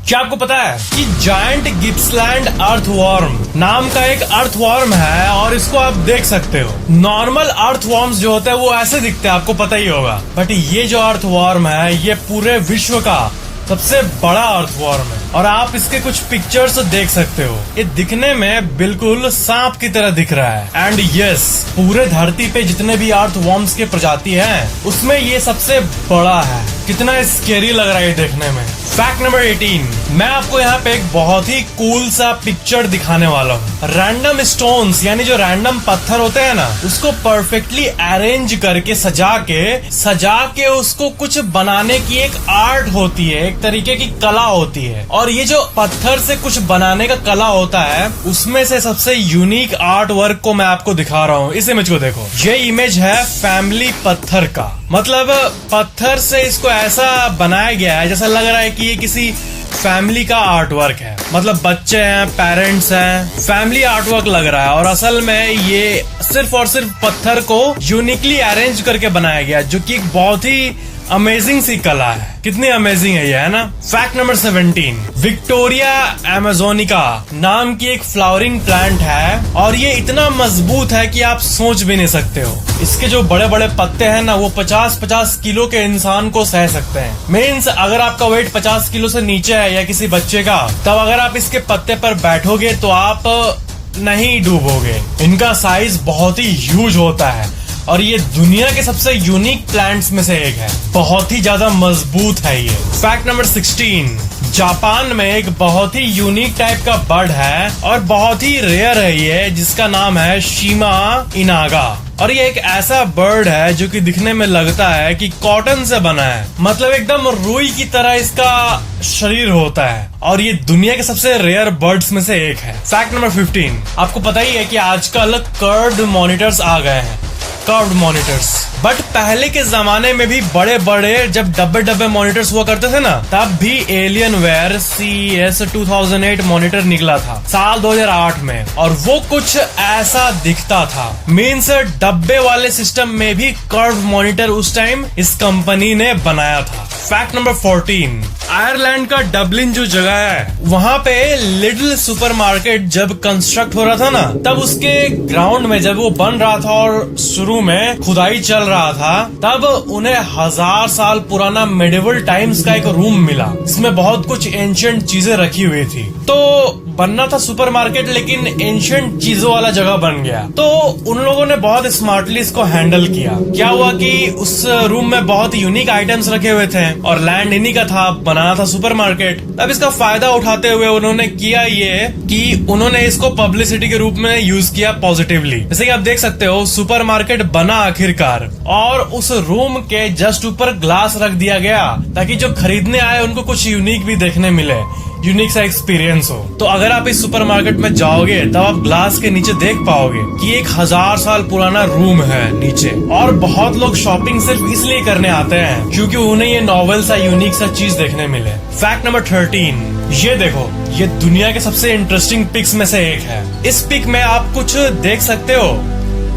क्या आपको पता है कि जायंट गिप्सलैंड अर्थवर्म नाम का एक अर्थवर्म है और इसको आप देख सकते हो। नॉर्मल अर्थवर्म्स जो होते हैं वो ऐसे दिखते हैं, आपको पता ही होगा, बट ये जो अर्थवर्म है ये पूरे विश्व का सबसे बड़ा अर्थवर्म है और आप इसके कुछ पिक्चर्स देख सकते हो। ये दिखने में बिल्कुल सांप की तरह दिख रहा है। एंड यस, पूरे धरती पे जितने भी अर्थवर्म्स के प्रजाति हैं उसमें ये सबसे बड़ा है। कितना स्केरी लग रहा है ये देखने में। फैक्ट नंबर 18, मैं आपको यहाँ पे एक बहुत ही कूल सा पिक्चर दिखाने वाला हूँ। रैंडम स्टोन्स यानी जो रैंडम पत्थर होते हैं ना, उसको परफेक्टली अरेंज करके सजा के उसको कुछ बनाने की एक आर्ट होती है, एक तरीके की कला होती है। और ये जो पत्थर से कुछ बनाने का कला होता है उसमें से सबसे यूनिक आर्ट वर्क को मैं आपको दिखा रहा हूँ। इस इमेज को देखो, ये इमेज है फैमिली पत्थर का। मतलब पत्थर से इसको ऐसा बनाया गया है जैसा लग रहा है कि ये किसी फैमिली का आर्ट वर्क है। मतलब बच्चे हैं, पेरेंट्स हैं, फैमिली आर्ट वर्क लग रहा है। और असल में ये सिर्फ और सिर्फ पत्थर को यूनिकली अरेंज करके बनाया गया, जो कि एक बहुत ही अमेजिंग सी कला है। कितनी अमेजिंग है ये, है ना। फैक्ट नंबर 17, विक्टोरिया अमेजोनिका नाम की एक फ्लावरिंग प्लांट है और ये इतना मजबूत है कि आप सोच भी नहीं सकते हो। इसके जो बड़े बड़े पत्ते हैं ना, वो 50-50 किलो के इंसान को सह सकते हैं। मीन्स अगर आपका वेट 50 किलो से नीचे है या किसी बच्चे का, तब अगर आप इसके पत्ते पर बैठोगे तो आप नहीं डूबोगे। इनका साइज बहुत ही ह्यूज होता है और ये दुनिया के सबसे यूनिक प्लांट्स में से एक है। बहुत ही ज्यादा मजबूत है ये। फैक्ट नंबर 16, जापान में एक बहुत ही यूनिक टाइप का बर्ड है और बहुत ही रेयर है ये, जिसका नाम है शीमा इनागा। और ये एक ऐसा बर्ड है जो कि दिखने में लगता है कि कॉटन से बना है। मतलब एकदम रुई की तरह इसका शरीर होता है और ये दुनिया के सबसे रेयर बर्ड्स में से एक है। फैक्ट नंबर 15, आपको पता ही है कि आजकल कर्व्ड मॉनिटर्स आ गए हैं, कर्व्ड मॉनिटर्स। बट पहले के जमाने में भी बड़े बड़े जब डब्बे मॉनिटर्स हुआ करते थे ना, तब भी एलियनवेयर CES 2008 मॉनिटर निकला था साल 2008 में और वो कुछ ऐसा दिखता था। मीन्स डब्बे वाले सिस्टम में भी कर्व मॉनिटर उस टाइम इस कंपनी ने बनाया था। फैक्ट नंबर 14, आयरलैंड का डबलिन जो जगह है वहाँ पे लिटिल सुपरमार्केट जब कंस्ट्रक्ट हो रहा था ना, तब उसके ग्राउंड में जब वो बन रहा था और शुरू में खुदाई चल रहा था, तब उन्हें 1000 साल पुराना मेडिवल टाइम्स का एक रूम मिला। इसमें बहुत कुछ एंशिएंट चीजें रखी हुई थी। तो बनना था सुपरमार्केट लेकिन एंशिएंट चीजों वाला जगह बन गया। तो उन लोगों ने बहुत स्मार्टली इसको हैंडल किया। क्या हुआ कि उस रूम में बहुत यूनिक आइटम्स रखे हुए थे और लैंड इन्हीं का था, बनाना था सुपरमार्केट। अब इसका फायदा उठाते हुए उन्होंने किया ये कि उन्होंने इसको पब्लिसिटी के रूप में यूज किया पॉजिटिवली। जैसे कि आप देख सकते हो, सुपरमार्केट बना आखिरकार और उस रूम के जस्ट ऊपर ग्लास रख दिया गया ताकि जो खरीदने आए उनको कुछ यूनिक भी देखने मिले, यूनिक सा एक्सपीरियंस हो। तो अगर आप इस सुपरमार्केट में जाओगे तब आप ग्लास के नीचे देख पाओगे कि एक 1000 साल पुराना रूम है नीचे। और बहुत लोग शॉपिंग सिर्फ इसलिए करने आते हैं क्योंकि उन्हें ये नॉवेल सा यूनिक सा चीज देखने मिले। फैक्ट नंबर 13, ये देखो, ये दुनिया के सबसे इंटरेस्टिंग पिक्स में से एक है। इस पिक में आप कुछ देख सकते हो?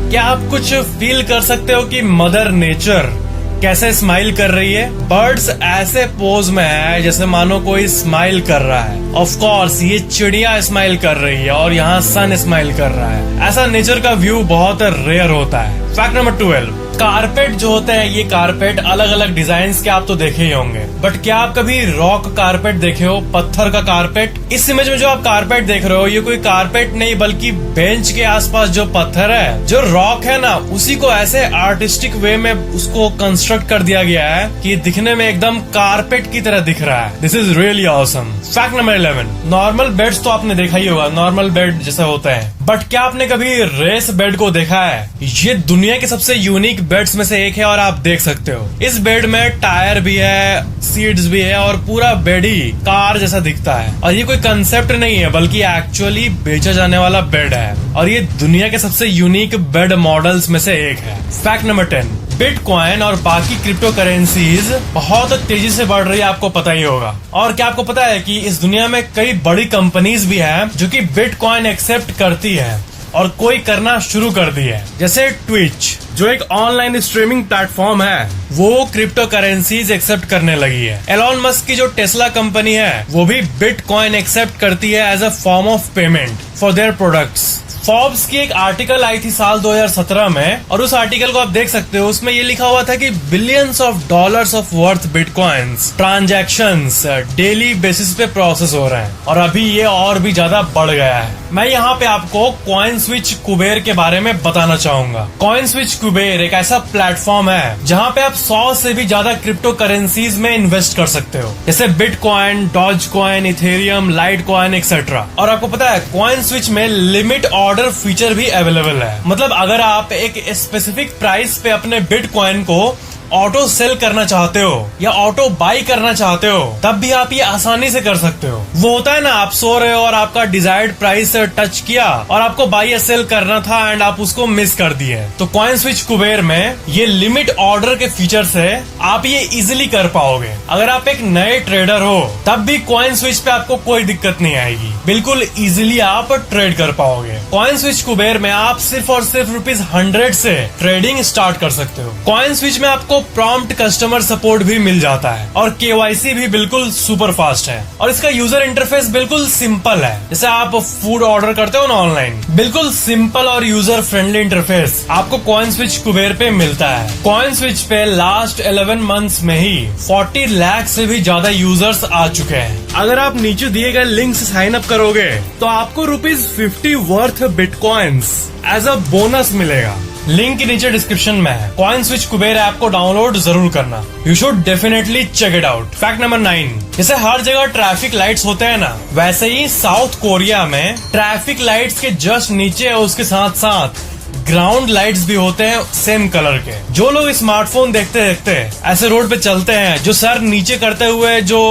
क्या आप कुछ फील कर सकते हो कि मदर नेचर कैसे स्माइल कर रही है? बर्ड्स ऐसे पोज में है जैसे मानो कोई स्माइल कर रहा है। ऑफ कोर्स ये चिड़िया स्माइल कर रही है और यहाँ सन स्माइल कर रहा है। ऐसा नेचर का व्यू बहुत रेयर होता है। फैक्ट नंबर 12, कारपेट जो होते हैं, ये कारपेट अलग अलग डिजाइन के आप तो देखे ही होंगे, बट क्या आप कभी रॉक कारपेट देखे हो? पत्थर का कारपेट। इस इमेज में जो आप कारपेट देख रहे हो ये कोई कारपेट नहीं बल्कि बेंच के आसपास जो पत्थर है, जो रॉक है ना, उसी को ऐसे आर्टिस्टिक वे में उसको कंस्ट्रक्ट कर दिया गया है कि दिखने में एकदम कारपेट की तरह दिख रहा है। This is really awesome. Fact number 11, normal beds तो आपने देखा ही होगा, नॉर्मल बेड जैसे होते हैं, बट क्या आपने कभी रेस बेड को देखा है? ये दुनिया के सबसे यूनिक बेड्स में से एक है और आप देख सकते हो इस बेड में टायर भी है, सीट्स भी है और पूरा बेड ही कार जैसा दिखता है। और ये कोई कंसेप्ट नहीं है बल्कि एक्चुअली बेचा जाने वाला बेड है और ये दुनिया के सबसे यूनिक बेड मॉडल्स में से एक है। फैक्ट नंबर 10, बिटकॉइन और बाकी क्रिप्टो करेंसीज बहुत तेजी से बढ़ रही है, आपको पता ही होगा। और क्या आपको पता है कि इस दुनिया में कई बड़ी कंपनीज भी हैं जो कि बिटकॉइन एक्सेप्ट करती है और कोई करना शुरू कर दी है। जैसे ट्विच जो एक ऑनलाइन स्ट्रीमिंग प्लेटफॉर्म है, वो क्रिप्टो करेंसीज एक्सेप्ट करने लगी है। एलॉन मस्क की जो टेस्ला कंपनी है, वो भी बिटकॉइन एक्सेप्ट करती है as a form of payment for their products. Forbes की एक आर्टिकल आई थी साल 2017 में, और उस आर्टिकल को आप देख सकते हो। उसमें ये लिखा हुआ था कि billions of dollars of worth bitcoins transactions daily basis पे प्रोसेस हो रहे हैं, और अभी ये और भी ज्यादा बढ़ गया है। मैं यहाँ पे आपको कॉइन स्विच कुबेर के बारे में बताना चाहूंगा। कॉइन स्विच कुबेर एक ऐसा प्लेटफॉर्म है जहाँ पे आप 100 से भी ज्यादा क्रिप्टो करेंसीज में इन्वेस्ट कर सकते हो, जैसे Bitcoin, Dogecoin, Ethereum, Litecoin etcetera. और आपको पता है कॉइन स्विच में लिमिट ऑर्डर फीचर भी अवेलेबल है। मतलब अगर आप एक स्पेसिफिक प्राइस पे अपने बिटकॉइन को ऑटो सेल करना चाहते हो या ऑटो बाई करना चाहते हो, तब भी आप ये आसानी से कर सकते हो। वो होता है ना, आप सो रहे हो और आपका डिजायर्ड प्राइस टच किया और आपको बाई या सेल करना था एंड आप उसको मिस कर दिए। तो कॉइन स्विच कुबेर में ये लिमिट ऑर्डर के फीचर से आप ये इजिली कर पाओगे। अगर आप एक नए ट्रेडर हो तब भी कॉइन स्विच पे आपको कोई दिक्कत नहीं आएगी, बिल्कुल इजिली आप ट्रेड कर पाओगे। कॉइन स्विच कुबेर में आप सिर्फ और सिर्फ ₹100 से ट्रेडिंग स्टार्ट कर सकते हो। कॉइन स्विच में आपको प्रॉम्प्ट कस्टमर सपोर्ट भी मिल जाता है और KYC भी बिल्कुल सुपर फास्ट है, और इसका यूजर इंटरफेस बिल्कुल सिंपल है। जैसे आप फूड ऑर्डर करते हो ना ऑनलाइन, बिल्कुल सिंपल और यूजर फ्रेंडली इंटरफेस आपको कॉइन स्विच कुबेर पे मिलता है। कॉइन स्विच पे लास्ट 11 मंथ्स में ही 40 लाख से भी ज्यादा यूजर्स आ चुके हैं। अगर आप नीचे दिए गए लिंक से साइन अप करोगे तो आपको ₹50 worth bitcoins as a bonus मिलेगा। लिंक के नीचे डिस्क्रिप्शन में है। कॉइन स्विच कुबेर ऐप को डाउनलोड जरूर करना। You should definitely check it out. Fact number 9, जैसे हर जगह ट्रैफिक लाइट्स होते हैं ना, वैसे ही साउथ कोरिया में ट्रैफिक लाइट्स के जस्ट नीचे और उसके साथ साथ ग्राउंड लाइट्स भी होते हैं सेम कलर के। जो लोग स्मार्टफोन देखते देखते ऐसे रोड पे चलते हैं, जो सर नीचे करते हुए जो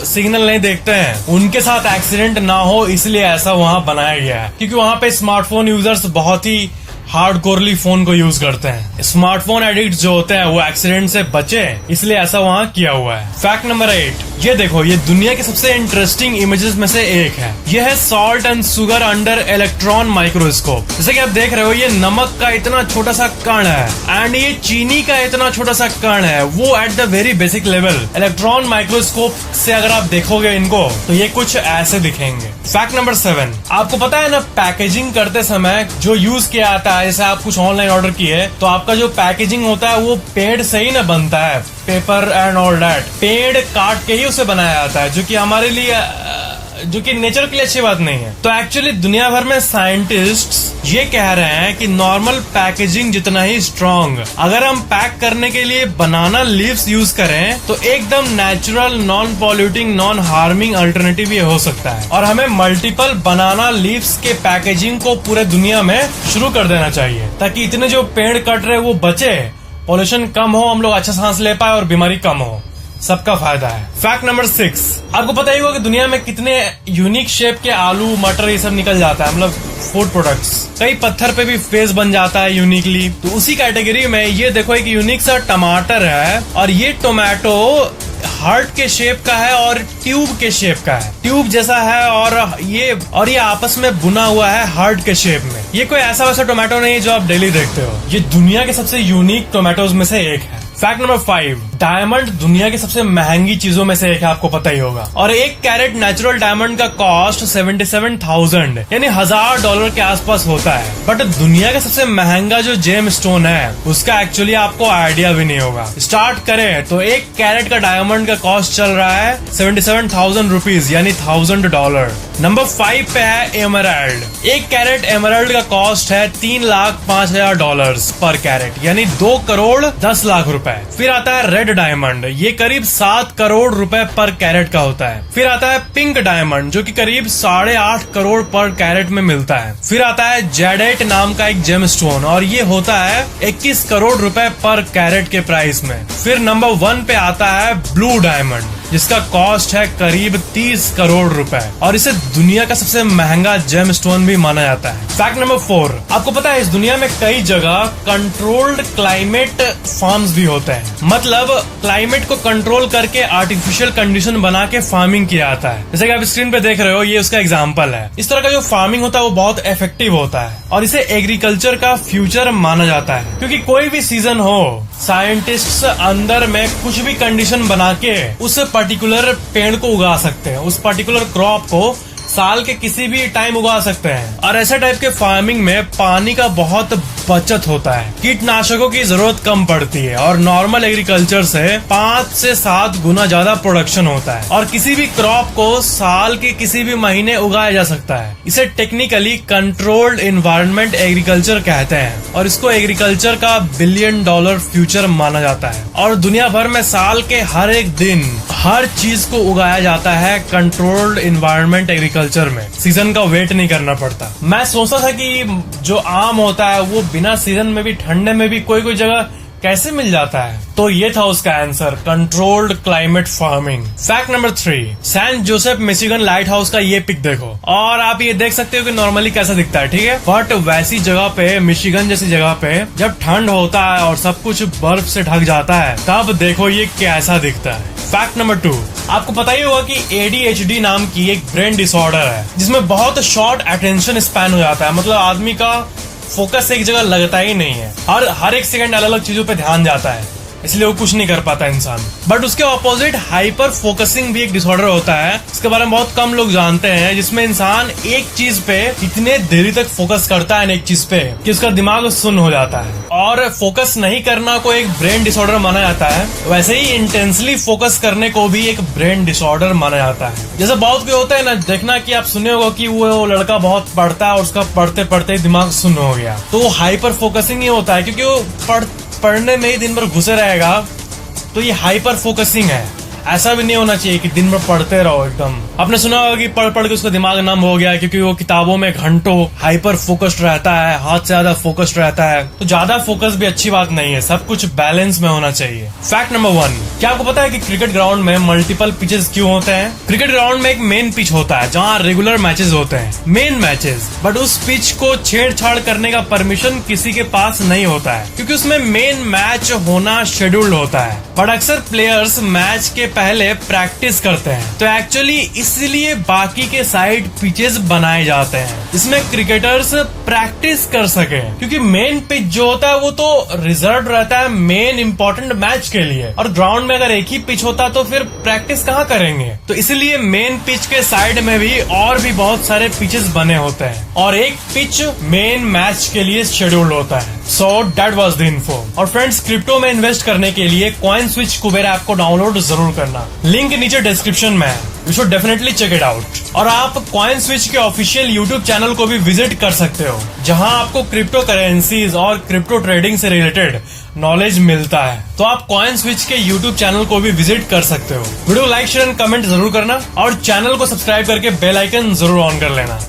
सिग्नल नहीं देखते हैं, उनके साथ एक्सीडेंट ना हो इसलिए ऐसा वहाँ बनाया गया है। क्योंकि वहाँ पे स्मार्टफोन यूजर्स बहुत ही हार्डकोरली फोन को यूज करते हैं। स्मार्टफोन एडिक्ट जो होते हैं वो एक्सीडेंट से बचे, इसलिए ऐसा वहाँ किया हुआ है। फैक्ट नंबर 8, ये देखो, ये दुनिया के सबसे इंटरेस्टिंग इमेजेस में से एक है। ये है salt and sugar under electron microscope. जैसे कि आप देख रहे हो, ये नमक का इतना छोटा सा कण है एंड ये चीनी का इतना छोटा सा कण है। वो at the very basic level electron microscope से अगर आप देखोगे इनको तो ये कुछ ऐसे दिखेंगे। फैक्ट नंबर 7, आपको पता है ना, पैकेजिंग करते समय जो यूज किया जाता है, जैसे आप कुछ ऑनलाइन ऑर्डर किए तो आपका जो पैकेजिंग होता है वो पेड़ से ही ना बनता है, पेपर एंड ऑल दैट। पेड़ काट के ही उसे बनाया जाता है, जो कि हमारे लिए, जो कि नेचर के लिए अच्छी बात नहीं है। तो एक्चुअली दुनिया भर में साइंटिस्ट्स ये कह रहे हैं कि नॉर्मल पैकेजिंग जितना ही स्ट्रॉन्ग अगर हम पैक करने के लिए बनाना लीव्स यूज करें तो एकदम natural, non polluting, non harming alternative ये हो सकता है। और हमें मल्टीपल बनाना लीव्स के पैकेजिंग को पूरे दुनिया में शुरू कर देना चाहिए, ताकि इतने जो पेड़ कट रहे वो बचे, पॉल्यूशन कम हो, हम लोग अच्छा सांस ले पाए और बीमारी कम हो, सबका फायदा है। फैक्ट नंबर 6, आपको पता ही होगा कि दुनिया में कितने यूनिक शेप के आलू, मटर ये सब निकल जाता है, मतलब फूड प्रोडक्ट्स। कई पत्थर पे भी फेस बन जाता है यूनिकली। तो उसी कैटेगरी में ये देखो एक यूनिक सा टमाटर है, और ये टोमेटो हार्ट के शेप का है और ट्यूब के शेप का है, ट्यूब जैसा है, और ये आपस में बुना हुआ है हार्ट के शेप में। ये कोई ऐसा वैसा टोमेटो नहीं है जो आप डेली देखते हो। ये दुनिया के सबसे यूनिक टोमेटोज में से एक है। फैक्ट नंबर 5, डायमंड दुनिया की सबसे महंगी चीजों में से एक है, आपको पता ही होगा। और 1 कैरेट नेचुरल डायमंड का कॉस्ट 77,000 यानी $1000 के आसपास होता है। बट दुनिया का सबसे महंगा जो जेम स्टोन है उसका एक्चुअली आपको आइडिया भी नहीं होगा। स्टार्ट करें तो 1 कैरेट का डायमंड का कॉस्ट चल रहा है 77,000 रुपीज यानी $1000। नंबर 5 पे है एमराल्ड। 1 कैरेट एमराल्ड का कॉस्ट है $3,05,000 पर कैरेट यानी 2 करोड़ 10 लाख रुपए। फिर आता है रेड डायमंड, ये करीब 7 करोड़ रुपए पर कैरेट का होता है। फिर आता है पिंक डायमंड जो कि करीब 8.5 करोड़ पर कैरेट में मिलता है। फिर आता है जेडेट नाम का एक जेम स्टोन और ये होता है 21 करोड़ रुपए पर कैरेट के प्राइस में। फिर नंबर 1 पे आता है ब्लू डायमंड। जिसका कॉस्ट है करीब 30 करोड़ रुपए और इसे दुनिया का सबसे महंगा जेम स्टोन भी माना जाता है। फैक्ट नंबर 4, आपको पता है इस दुनिया में कई जगह कंट्रोल्ड क्लाइमेट फार्म्स भी होते हैं। मतलब क्लाइमेट को कंट्रोल करके आर्टिफिशियल कंडीशन बना के फार्मिंग किया जाता है। जैसे कि आप स्क्रीन पे देख रहे हो, ये उसका एग्जांपल है। इस तरह का जो फार्मिंग होता है वो बहुत इफेक्टिव होता है और इसे एग्रीकल्चर का फ्यूचर माना जाता है, क्योंकि कोई भी सीजन हो साइंटिस्ट्स अंदर में कुछ भी कंडीशन बना के उस पर्टिकुलर पेड़ को उगा सकते हैं, उस पर्टिकुलर क्रॉप को साल के किसी भी टाइम उगा सकते हैं। और ऐसे टाइप के फार्मिंग में पानी का बहुत बचत होता है, कीटनाशकों की जरूरत कम पड़ती है और नॉर्मल एग्रीकल्चर से 5 से 7 गुना ज्यादा प्रोडक्शन होता है और किसी भी क्रॉप को साल के किसी भी महीने उगाया जा सकता है। इसे टेक्निकली कंट्रोल्ड एनवायरनमेंट एग्रीकल्चर कहते हैं और इसको एग्रीकल्चर का $1 बिलियन फ्यूचर माना जाता है। और दुनिया भर में साल के हर एक दिन हर चीज को उगाया जाता है कंट्रोल्ड एनवायरनमेंट एग्रीकल्चर में। सीजन का वेट नहीं करना पड़ता। मैं सोचता था कि जो आम होता है वो बिना सीजन में भी ठंडे में भी कोई कोई जगह कैसे मिल जाता है, तो ये था उसका answer, controlled climate farming. Fact number 3, San Joseph Michigan lighthouse का ये पिक देखो और आप ये देख सकते हो कि नॉर्मली कैसा दिखता है, ठीक है। बट वैसी जगह पे, मिशिगन जैसी जगह पे जब ठंड होता है और सब कुछ बर्फ से ढक जाता है, तब देखो ये कैसा दिखता है। फैक्ट नंबर 2, आपको पता ही होगा कि ADHD नाम की एक ब्रेन डिसऑर्डर है जिसमें बहुत शॉर्ट अटेंशन स्पैन हो जाता है। मतलब आदमी का फोकस एक जगह लगता ही नहीं है और हर एक सेकंड अलग अलग चीजों पे ध्यान जाता है, इसलिए वो कुछ नहीं कर पाता इंसान। बट उसके ऑपोजिट हाइपर फोकसिंग भी एक डिसऑर्डर होता है, इसके बारे में बहुत कम लोग जानते हैं, जिसमें इंसान एक चीज पे इतने देरी तक फोकस करता है एक चीज पे कि उसका दिमाग सुन्न हो जाता है। और फोकस नहीं करना को एक ब्रेन डिसऑर्डर माना जाता है, वैसे ही इंटेंसली फोकस करने को भी एक ब्रेन डिसऑर्डर माना जाता है। जैसे बहुत कोई होता है ना, देखना कि आप सुने होगा कि वो लड़का बहुत पढ़ता है और उसका पढ़ते पढ़ते दिमाग सुन्न हो गया, तो वो हाइपर फोकसिंग ही होता है, क्योंकि वो पढ़ने में ही दिन भर घुसे रहेगा, तो ये हाइपर फोकसिंग है। ऐसा भी नहीं होना चाहिए कि दिन भर पढ़ते रहो एकदम। आपने सुना होगा कि पढ़ पढ़ के उसका दिमाग नम हो गया, क्योंकि वो किताबों में घंटों हाइपर फोकस्ड रहता है, हाथ से ज्यादा फोकस्ड रहता है। तो ज्यादा फोकस भी अच्छी बात नहीं है, सब कुछ बैलेंस में होना चाहिए। फैक्ट नंबर 1, क्या आपको पता है कि क्रिकेट ग्राउंड में मल्टीपल पिचेस क्यों होते हैं? क्रिकेट ग्राउंड में एक मेन पिच होता है जहाँ रेगुलर मैचेस होते हैं, मेन मैचेस, बट उस पिच को छेड़छाड़ करने का परमिशन किसी के पास नहीं होता है, क्योंकि उसमें मेन मैच होना शेड्यूल्ड होता है। बट अक्सर प्लेयर्स मैच के पहले प्रैक्टिस करते हैं, तो एक्चुअली इसलिए बाकी के साइड पिचेस बनाए जाते हैं, इसमें क्रिकेटर्स प्रैक्टिस कर सके, क्योंकि मेन पिच जो होता है वो तो रिजर्व रहता है मेन इंपॉर्टेंट मैच के लिए, और ग्राउंड में अगर एक ही पिच होता तो फिर प्रैक्टिस कहाँ करेंगे। तो इसलिए मेन पिच के साइड में भी और भी बहुत सारे पिचेस बने होते हैं और एक पिच मेन मैच के लिए शेड्यूल्ड होता है। So that was the info. और फ्रेंड्स, क्रिप्टो में इन्वेस्ट करने के लिए कॉइन स्विच कुबेर ऐप को डाउनलोड जरूर करना, लिंक नीचे डिस्क्रिप्शन में है, you should definitely check it out. और आप कॉइन स्विच के ऑफिशियल यूट्यूब चैनल को भी विजिट कर सकते हो, जहां आपको क्रिप्टो करेंसीज और क्रिप्टो ट्रेडिंग से रिलेटेड नॉलेज मिलता है। तो आप कॉइन स्विच के यूट्यूब चैनल को भी विजिट कर सकते हो। Video like, share and comment जरूर करना और चैनल को सब्सक्राइब करके बेल आइकन जरूर ऑन कर लेना।